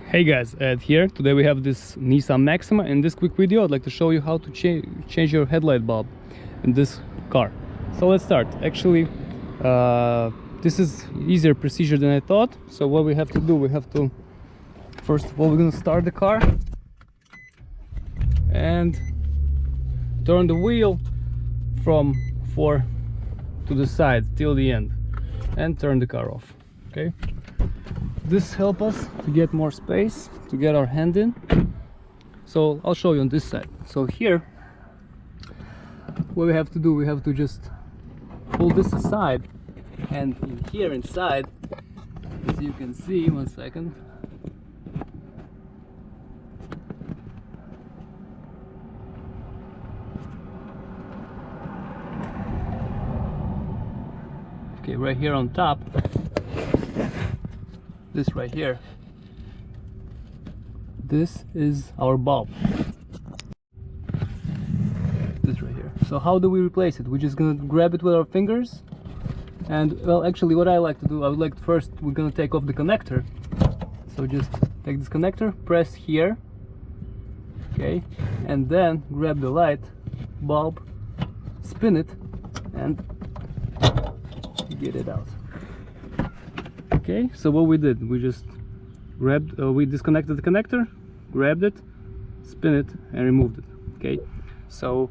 Hey guys, Ed here. Today we have this Nissan Maxima. In this quick video I'd like to show you how to change your headlight bulb in this car. So let's start. Actually this is easier procedure than I thought. So what we have to do, we have to first of all, we're gonna start the car and turn the wheel from 4 to the side till the end and turn the car off. Okay, this helps us to get more space, to get our hand in. So I'll show you on this side. So here, what we have to do, we have to just pull this aside, and in here inside, as you can see, one second, okay, right here on top, this right here, this is our bulb, this right here. So how do we replace it? We're just gonna grab it with our fingers, and well, actually what I like to do, I would like to first, we're gonna take off the connector. So just take this connector, press here, okay, and then grab the light bulb, spin it, and get it out. Okay, so what we did, we just grabbed, we disconnected the connector, grabbed it, spin it, and removed it. Okay, so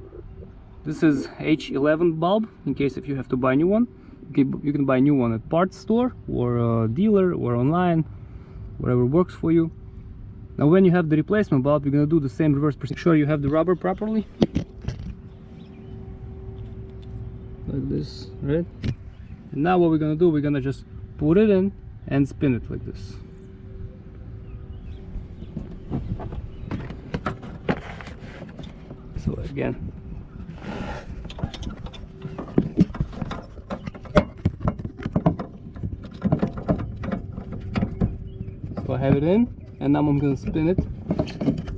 this is H11 bulb. In case if you have to buy a new one, you can buy a new one at parts store or a dealer or online, whatever works for you. Now when you have the replacement bulb, you're gonna do the same reverse procedure. Make sure you have the rubber properly, like this, right? And now what we're gonna do, we're gonna just put it in and spin it like this. So again, so I have it in, and now I'm gonna spin it,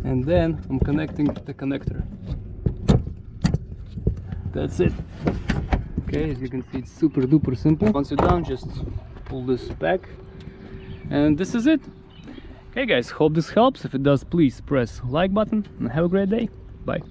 and then I'm connecting the connector. That's it. Okay, as you can see, it's super duper simple. Once you're done, just pull this back, and this is it. Okay guys, hope this helps. If it does, please press like button and have a great day. Bye.